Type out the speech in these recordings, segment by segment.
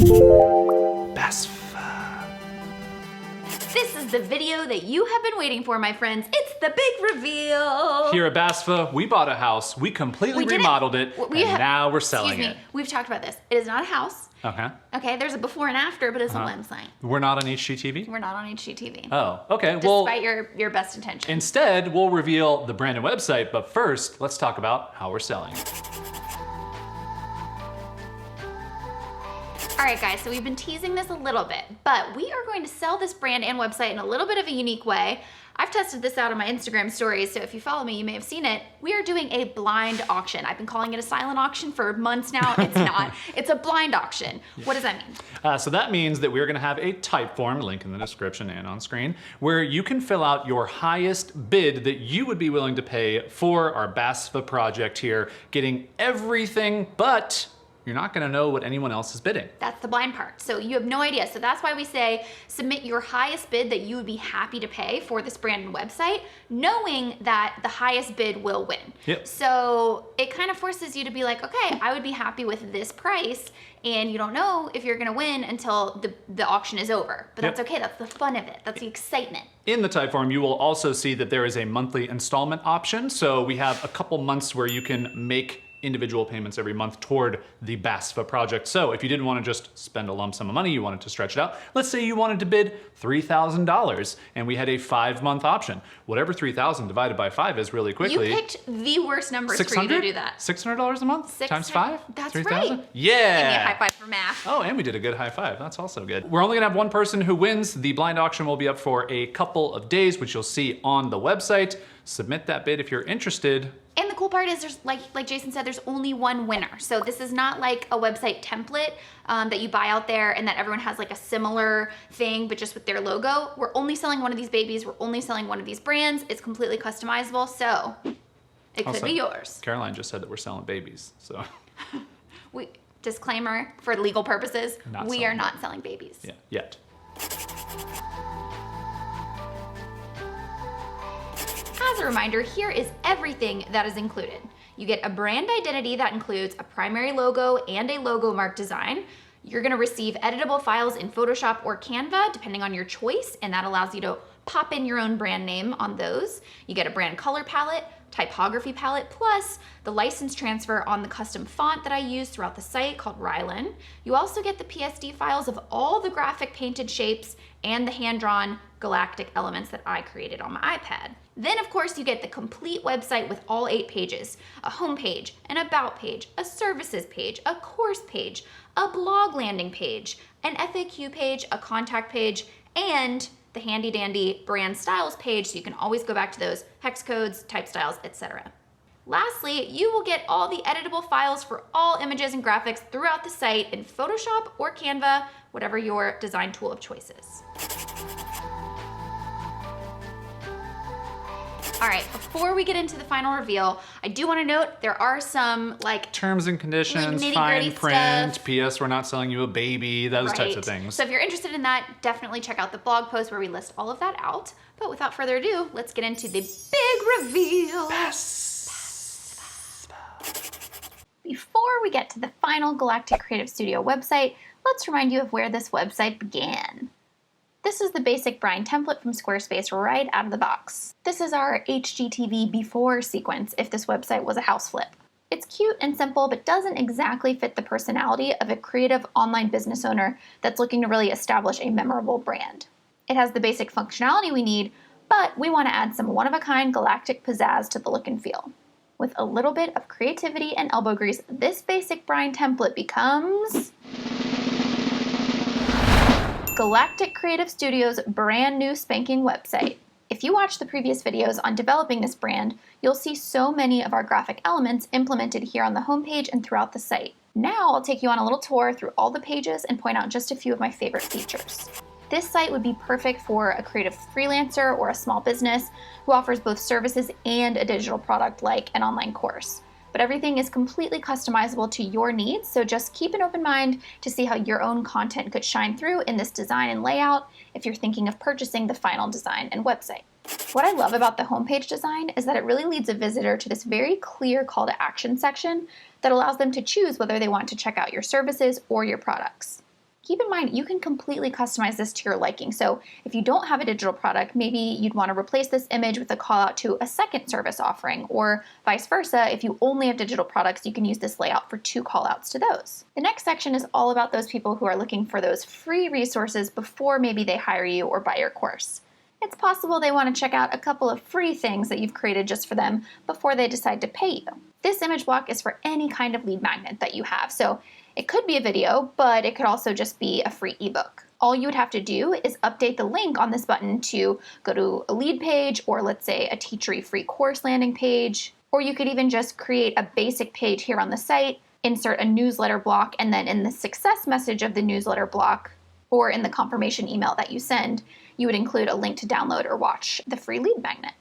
This is the video that you have been waiting for, my friends. It's the big reveal. Here at BASFA, we bought a house, we completely remodeled it, and now we're selling it. We've talked about this. It is not a house. Okay. Okay, there's a before and after, but it's a website. We're not on HGTV? We're not on HGTV. Oh, okay. Despite your best intentions. Instead, we'll reveal the brand and website, but first, let's talk about how we're selling it. All right, guys, so we've been teasing this a little bit, but we are going to sell this brand and website in a little bit of a unique way. I've tested this out on my Instagram stories, so if you follow me, you may have seen it. We are doing a blind auction. I've been calling it a silent auction for months now. It's not. It's a blind auction. What does that mean? So that means that we're gonna have a type form, link in the description and on screen, where you can fill out your highest bid that you would be willing to pay for our BASFA project here, getting everything but you're not gonna know what anyone else is bidding. That's the blind part. So you have no idea. So that's why we say submit your highest bid that you would be happy to pay for this brand and website, knowing that the highest bid will win. Yep. So it kind of forces you to be like, okay, I would be happy with this price, and you don't know if you're gonna win until the auction is over. But that's okay, that's the fun of it. That's the excitement. In the type form, you will also see that there is a monthly installment option. So we have a couple months where you can make individual payments every month toward the BASFA project. So if you didn't want to just spend a lump sum of money, you wanted to stretch it out. Let's say you wanted to bid $3,000 and we had a 5-month option. Whatever 3,000 divided by 5 is really quickly. You picked the worst numbers for you to do that. $600 a month times 5? That's 3,000? right. Yeah. Give me a high five for math. Oh, and we did a good high five. That's also good. We're only gonna have one person who wins. The blind auction will be up for a couple of days, which you'll see on the website. Submit that bid if you're interested. And the cool part is there's, like Jason said, there's only one winner. So this is not like a website template that you buy out there and that everyone has like a similar thing, but just with their logo. We're only selling one of these babies. We're only selling one of these brands. It's completely customizable, so it could be yours. Caroline just said that we're selling babies, so. Disclaimer, for legal purposes, we are not selling babies. Yeah, yet. As a reminder, here is everything that is included. You get a brand identity that includes a primary logo and a logo mark design. You're gonna receive editable files in Photoshop or Canva, depending on your choice, and that allows you to pop in your own brand name on those. You get a brand color palette, typography palette, plus the license transfer on the custom font that I use throughout the site called Rylan. You also get the PSD files of all the graphic painted shapes and the hand-drawn galactic elements that I created on my iPad. Then of course you get the complete website with all 8 pages, a home page, an about page, a services page, a course page, a blog landing page, an FAQ page, a contact page, and the handy dandy brand styles page, so you can always go back to those hex codes, type styles, etc. Lastly, you will get all the editable files for all images and graphics throughout the site in Photoshop or Canva, whatever your design tool of choice is. All right, before we get into the final reveal, I do want to note there are some terms and conditions, fine print, PS, we're not selling you a baby, those types of things. So if you're interested in that, definitely check out the blog post where we list all of that out. But without further ado, let's get into the big reveal. Before we get to the final Galactic Creative Studio website, let's remind you of where this website began. This is the basic brine template from Squarespace right out of the box. This is our HGTV before sequence if this website was a house flip. It's cute and simple, but doesn't exactly fit the personality of a creative online business owner that's looking to really establish a memorable brand. It has the basic functionality we need, but we want to add some one-of-a-kind galactic pizzazz to the look and feel. With a little bit of creativity and elbow grease, this basic brine template becomes Galactic Creative Studio's brand new spanking website. If you watch the previous videos on developing this brand, you'll see so many of our graphic elements implemented here on the homepage and throughout the site. Now I'll take you on a little tour through all the pages and point out just a few of my favorite features. This site would be perfect for a creative freelancer or a small business who offers both services and a digital product like an online course. But everything is completely customizable to your needs, so just keep an open mind to see how your own content could shine through in this design and layout if you're thinking of purchasing the final design and website. What I love about the homepage design is that it really leads a visitor to this very clear call to action section that allows them to choose whether they want to check out your services or your products. Keep in mind, you can completely customize this to your liking. So if you don't have a digital product, maybe you'd want to replace this image with a call out to a second service offering, or vice versa. If you only have digital products, you can use this layout for 2 call outs to those. The next section is all about those people who are looking for those free resources before maybe they hire you or buy your course. It's possible they want to check out a couple of free things that you've created just for them before they decide to pay you. This image block is for any kind of lead magnet that you have. So it could be a video, but it could also just be a free ebook. All you would have to do is update the link on this button to go to a lead page, or let's say a Teachery free course landing page, or you could even just create a basic page here on the site, insert a newsletter block, and then in the success message of the newsletter block, or in the confirmation email that you send, you would include a link to download or watch the free lead magnet.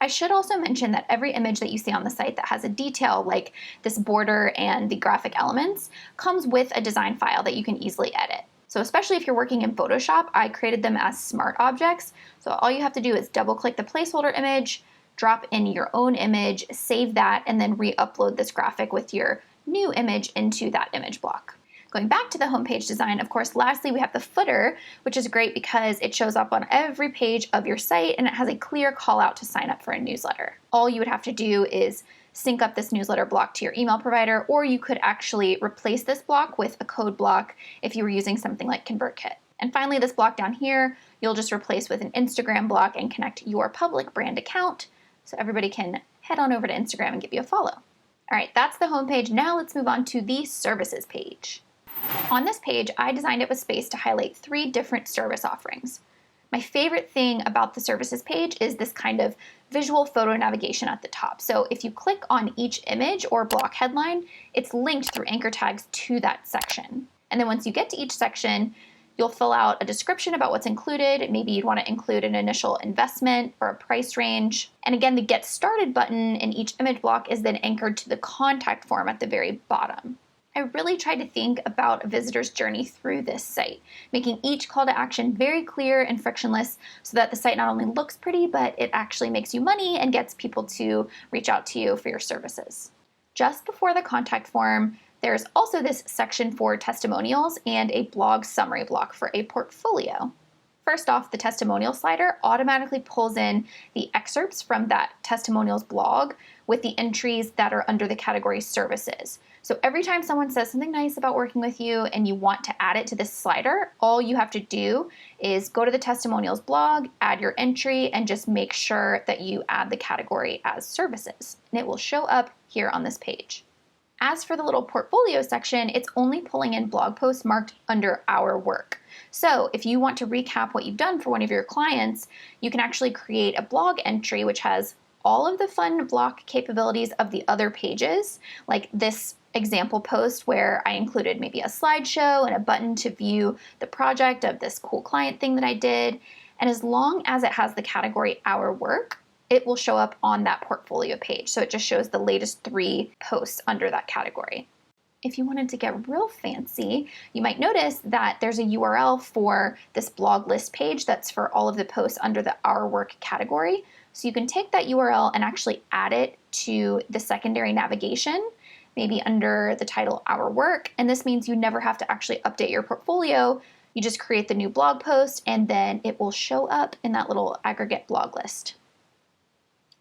I should also mention that every image that you see on the site that has a detail like this border and the graphic elements comes with a design file that you can easily edit. So especially if you're working in Photoshop, I created them as smart objects. So all you have to do is double click the placeholder image, drop in your own image, save that, and then re-upload this graphic with your new image into that image block. Going back to the homepage design, of course, lastly, we have the footer, which is great because it shows up on every page of your site and it has a clear call out to sign up for a newsletter. All you would have to do is sync up this newsletter block to your email provider, or you could actually replace this block with a code block if you were using something like ConvertKit. And finally, this block down here, you'll just replace with an Instagram block and connect your public brand account so everybody can head on over to Instagram and give you a follow. All right, that's the homepage. Now let's move on to the services page. On this page, I designed it with space to highlight 3 different service offerings. My favorite thing about the services page is this kind of visual photo navigation at the top. So if you click on each image or block headline, it's linked through anchor tags to that section. And then once you get to each section, you'll fill out a description about what's included. Maybe you'd want to include an initial investment or a price range. And again, the Get Started button in each image block is then anchored to the contact form at the very bottom. I really tried to think about a visitor's journey through this site, making each call to action very clear and frictionless so that the site not only looks pretty, but it actually makes you money and gets people to reach out to you for your services. Just before the contact form, there's also this section for testimonials and a blog summary block for a portfolio. First off, the testimonial slider automatically pulls in the excerpts from that testimonials blog with the entries that are under the category services. So every time someone says something nice about working with you and you want to add it to this slider, all you have to do is go to the testimonials blog, add your entry, and just make sure that you add the category as services. And it will show up here on this page. As for the little portfolio section, it's only pulling in blog posts marked under our work. So if you want to recap what you've done for one of your clients, you can actually create a blog entry which has all of the fun block capabilities of the other pages, like this example post where I included maybe a slideshow and a button to view the project of this cool client thing that I did. And as long as it has the category Our Work, it will show up on that portfolio page. So it just shows the latest 3 posts under that category. If you wanted to get real fancy, you might notice that there's a URL for this blog list page that's for all of the posts under the Our Work category. So you can take that URL and actually add it to the secondary navigation, maybe under the title Our Work. And this means you never have to actually update your portfolio. You just create the new blog post and then it will show up in that little aggregate blog list.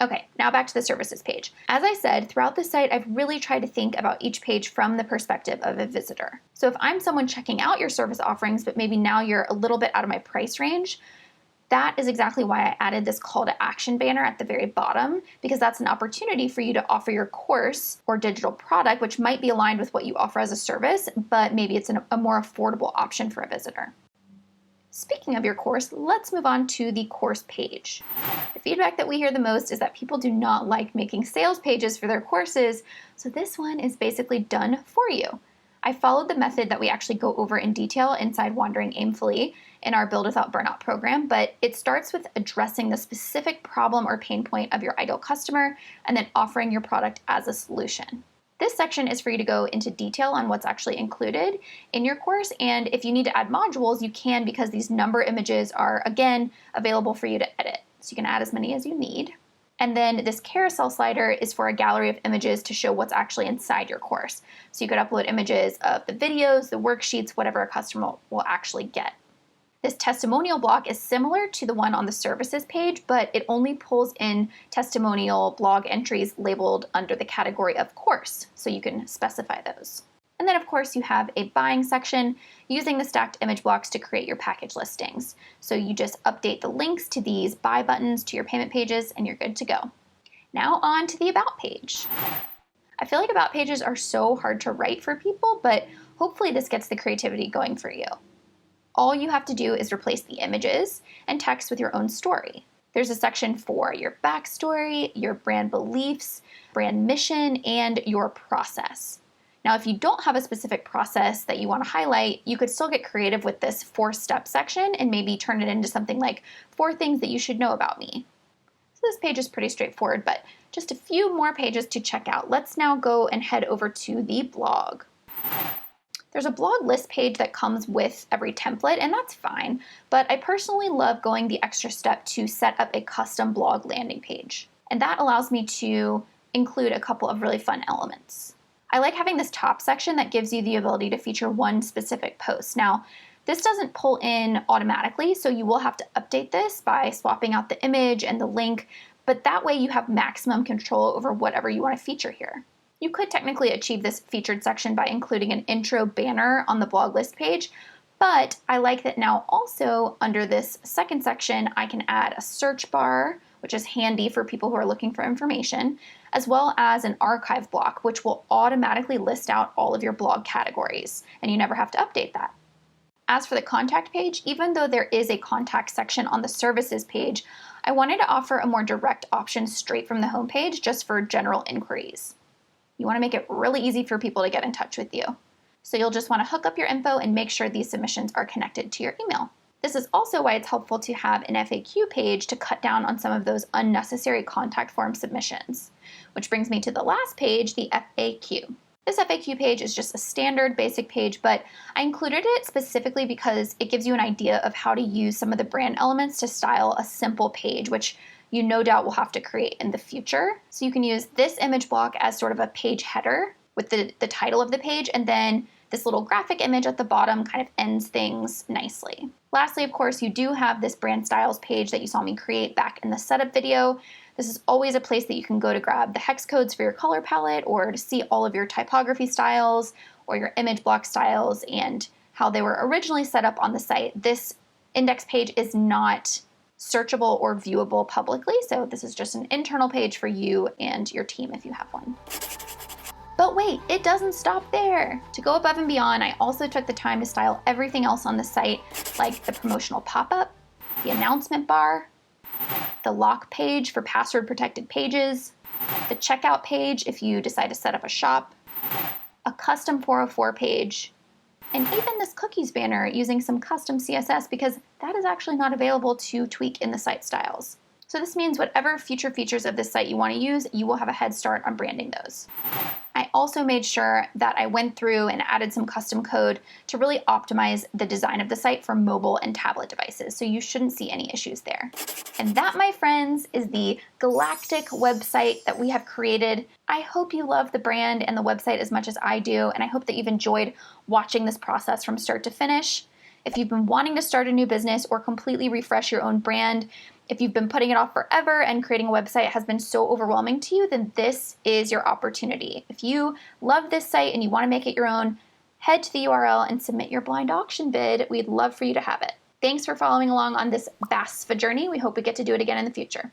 Okay, now back to the services page. As I said, throughout the site, I've really tried to think about each page from the perspective of a visitor. So if I'm someone checking out your service offerings, but maybe now you're a little bit out of my price range, that is exactly why I added this call to action banner at the very bottom, because that's an opportunity for you to offer your course or digital product, which might be aligned with what you offer as a service, but maybe it's a more affordable option for a visitor. Speaking of your course, let's move on to the course page. The feedback that we hear the most is that people do not like making sales pages for their courses, so this one is basically done for you. I followed the method that we actually go over in detail inside Wandering Aimfully in our Build Without Burnout program, but it starts with addressing the specific problem or pain point of your ideal customer and then offering your product as a solution. This section is for you to go into detail on what's actually included in your course, and if you need to add modules, you can, because these number images are, again, available for you to edit. So you can add as many as you need. And then this carousel slider is for a gallery of images to show what's actually inside your course. So you could upload images of the videos, the worksheets, whatever a customer will actually get. This testimonial block is similar to the one on the services page, but it only pulls in testimonial blog entries labeled under the category of course, so you can specify those. And then of course you have a buying section using the stacked image blocks to create your package listings. So you just update the links to these buy buttons to your payment pages and you're good to go. Now on to the about page. I feel like about pages are so hard to write for people, but hopefully this gets the creativity going for you. All you have to do is replace the images and text with your own story. There's a section for your backstory, your brand beliefs, brand mission, and your process. Now, if you don't have a specific process that you want to highlight, you could still get creative with this 4-step section and maybe turn it into something like 4 things that you should know about me. So this page is pretty straightforward, but just a few more pages to check out. Let's now go and head over to the blog. There's a blog list page that comes with every template, and that's fine, but I personally love going the extra step to set up a custom blog landing page. And that allows me to include a couple of really fun elements. I like having this top section that gives you the ability to feature one specific post. Now, this doesn't pull in automatically, so you will have to update this by swapping out the image and the link, but that way you have maximum control over whatever you want to feature here. You could technically achieve this featured section by including an intro banner on the blog list page, but I like that now also under this second section, I can add a search bar, which is handy for people who are looking for information, as well as an archive block, which will automatically list out all of your blog categories, and you never have to update that. As for the contact page, even though there is a contact section on the services page, I wanted to offer a more direct option straight from the homepage just for general inquiries. You want to make it really easy for people to get in touch with you. So you'll just want to hook up your info and make sure these submissions are connected to your email. This is also why it's helpful to have an FAQ page to cut down on some of those unnecessary contact form submissions. Which brings me to the last page, the FAQ. This FAQ page is just a standard basic page, but I included it specifically because it gives you an idea of how to use some of the brand elements to style a simple page, which you no doubt will have to create in the future. So you can use this image block as sort of a page header with the title of the page, and then this little graphic image at the bottom kind of ends things nicely. Lastly, of course, you do have this brand styles page that you saw me create back in the setup video. This is always a place that you can go to grab the hex codes for your color palette or to see all of your typography styles or your image block styles and how they were originally set up on the site. This index page is not searchable or viewable publicly, so this is just an internal page for you and your team if you have one. But wait, it doesn't stop there. To go above and beyond, I also took the time to style everything else on the site, like the promotional pop-up, the announcement bar, the lock page for password protected pages, the checkout page if you decide to set up a shop, a custom 404 page, and even this cookies banner using some custom CSS because that is actually not available to tweak in the site styles. So this means whatever future features of this site you want to use, you will have a head start on branding those. I also made sure that I went through and added some custom code to really optimize the design of the site for mobile and tablet devices, so you shouldn't see any issues there. And that, my friends, is the galactic website that we have created. I hope you love the brand and the website as much as I do, and I hope that you've enjoyed watching this process from start to finish. If you've been wanting to start a new business or completely refresh your own brand, if you've been putting it off forever and creating a website has been so overwhelming to you, then this is your opportunity. If you love this site and you want to make it your own, head to the URL and submit your blind auction bid. We'd love for you to have it. Thanks for following along on this BASFA journey. We hope we get to do it again in the future.